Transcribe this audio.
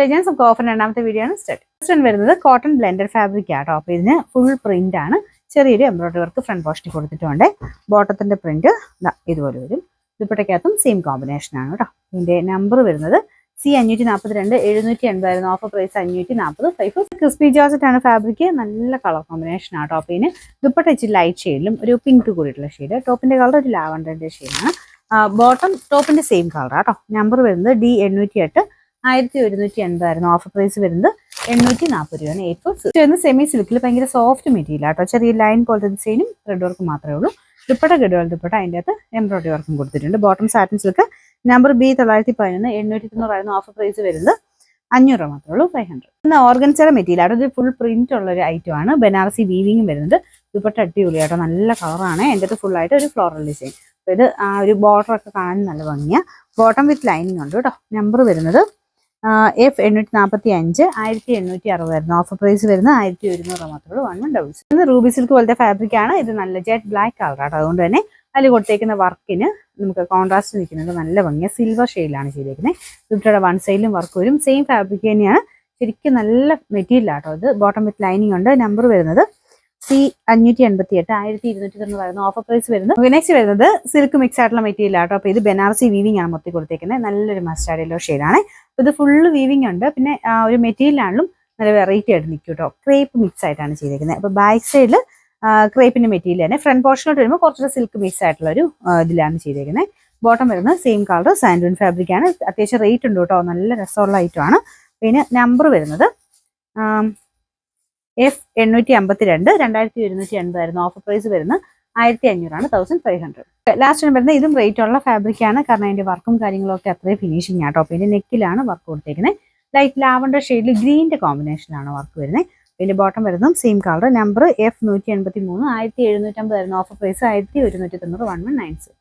Legends of offer രണ്ടാമത്തെ video ആണ് start വരുന്നത് കോട്ടൺ ബ്ലെൻഡഡ് ഫാബ്രിക് ആട്ടോ. അപ്പോൾ ഇതിന് ഫുൾ പ്രിന്റ് ആണ്. ചെറിയൊരു എംബ്രോയിഡറി വർക്ക് ഫ്രണ്ട് പോസ്റ്റിൽ കൊടുത്തിട്ടുണ്ട്. ബോട്ടത്തിന്റെ പ്രിന്റ് ഇതുപോലെ വരും. ദുപ്പട്ടയ്ക്കകത്തും സെയിം കോമ്പിനേഷൻ ആണ് കേട്ടോ. ഇതിന്റെ നമ്പർ വരുന്നത് C542 780 offer price 540. 5 crispy georgette ആണ് ഫാബ്രിക്. നല്ല കളർ കോമ്പിനേഷൻ ആട്ടോ. അപ്പോൾ ഇതിന് ദുപ്പട്ട ഇച്ചിരി ലൈറ്റ് ഷെയ്ഡിലും ഒരു പിങ്ക് കൂടിയിട്ടുള്ള ഷെയ്ഡ്. ടോപ്പിന്റെ കളർ ഒരു ലാവൻഡറിന്റെ ഷെയ്ഡാണ്. ബോട്ടം ടോപ്പിന്റെ സെയിം കളർ ആട്ടോ. നമ്പർ വരുന്നത് D808 1180 ഓഫർ പ്രൈസ് വരുന്നത് 840 രൂപയാണ്. 8 സെമി സിൽക്കിൽ ഭയങ്കര സോഫ്റ്റ് മെറ്റീരിയൽ ആട്ടോ. ചെറിയ ലൈൻ പോലത്തെ ഡിസൈനും ത്രെഡ് വർക്ക് മാത്രമേ ഉള്ളൂ. ദുപ്പട്ട ഗഡുവൽ ദുപ്പട്ട അതിൻ്റെ അകത്ത് എംബ്രോയിഡറി വർക്കും കൊടുത്തിട്ടുണ്ട്. Bottom satin silk number B911 890 offer price വരുന്നത് 500 മാത്രമേ ഉള്ളൂ. 500 ഓർഗൻസയുടെ മെറ്റീരിയൽ ആട്ടോ. ഇത് ഫുൾ പ്രിന്റ് ഉള്ള ഒരു ഐറ്റം ആണ്. ബനാറസി വീവിങ്ങും വരുന്നുണ്ട്. ദുപ്പട്ട അടിപൊളി ആട്ടോ. നല്ല കളറാണ്. അതിൻ്റെ അകത്ത് ഫുൾ ആയിട്ട് ഒരു ഫ്ലോറൽ ഡിസൈൻ. അപ്പോൾ ഇത് ഒരു ബോർഡർ ഒക്കെ കാണാൻ നല്ല ഭംഗിയാണ്. ബോട്ടം വിത്ത് ലൈനിങ് ഉണ്ട് കേട്ടോ. നമ്പർ വരുന്നത് F845 1860 ഓഫർ പ്രൈസ് വരുന്നത് 1100 മാത്രമേ ഉള്ളൂ. 1166. ഇത് റൂബി സിൽക്ക് പോലത്തെ ഫാബ്രിക് ആണ്. ഇത് നല്ല ജെറ്റ് ബ്ലാക്ക് കളർ ആട്ടോ. അതുകൊണ്ട് തന്നെ അതിൽ കൊടുത്തേക്കുന്ന വർക്കിന് നമുക്ക് കോൺട്രാസ്റ്റ് നിൽക്കുന്നത് നല്ല ഭംഗിയാണ്. സിൽവർ ഷെയ്ഡിലാണ് ചെയ്തേക്കുന്നത്. ദുപ്പട്ടയുടെ വൺ സൈഡിലും വർക്ക് വരും. സെയിം ഫാബ്രിക് തന്നെയാണ്. ശരിക്കും നല്ല മെറ്റീരിയൽ ആട്ടോ. ഇത് ബോട്ടം വിത്ത് ലൈനിങ് ഉണ്ട്. നമ്പർ വരുന്നത് C588 1290 ഓഫർ പ്രൈസ് വരുന്നത്. നെക്സ്റ്റ് വരുന്നത് സിൽക്ക് മിക്സ് ആയിട്ടുള്ള മെറ്റീരിയൽ ആട്ടോ. അപ്പോൾ ഇത് ബനാറസി വീവിംഗ് ആണ് മൊത്തം കൊടുത്തേക്കുന്നത്. നല്ലൊരു മസ്റ്റാർഡ് യെല്ലോ ഷെയ്ഡാണ്. അപ്പോൾ ഇത് ഫുള്ള് വീവിംഗ് ഉണ്ട്. പിന്നെ ഒരു മെറ്റീരിയലാണെങ്കിലും നല്ല വെറൈറ്റി ആയിട്ട് നിൽക്കും കേട്ടോ. ക്രേപ്പ് മിക്സ് ആയിട്ടാണ് ചെയ്തേക്കുന്നത്. അപ്പോൾ ബാക്ക് സൈഡിൽ ക്രേപ്പിന്റെ മെറ്റീരിയൽ തന്നെ. ഫ്രണ്ട് പോർഷനോട്ട് വരുമ്പോൾ കുറച്ചുകൂടെ സിൽക്ക് മിക്സ് ആയിട്ടുള്ള ഒരു ഇതിലാണ് ചെയ്തേക്കുന്നത്. ബോട്ടം വരുന്നത് സെയിം കളർ സാൻഡൂൺ ഫാബ്രിക് ആണ്. അത്യാവശ്യം റേറ്റ് ഉണ്ട് കേട്ടോ. നല്ല രസമുള്ള ഐറ്റം ആണ്. പിന്നെ നമ്പർ വരുന്നത് F852 2180 ഓഫർ പ്രൈസ് വരുന്നത് 1500 1500. ലാസ്റ്റ് വരുന്നത് ഇതും റേറ്റ് ഉള്ള ഫാബ്രിക് ആണ്. കാരണം അതിന്റെ വർക്കും കാര്യങ്ങളും ഒക്കെ അത്രയും ഫിനിഷിംഗ് ആട്ടോ. പിന്നെ നെക്കിലാണ് വർക്ക് കൊടുത്തേക്കുന്നത്. ലൈറ്റ് ലാവൻഡർ ഷെയ്ഡിൽ ഗ്രീനിന്റെ കോമ്പിനേഷനിലാണ് വർക്ക് വരുന്നത്. പിന്നെ ബോട്ടം വരുന്നതും same colour. Number F183 1750 offer price 1190 1196.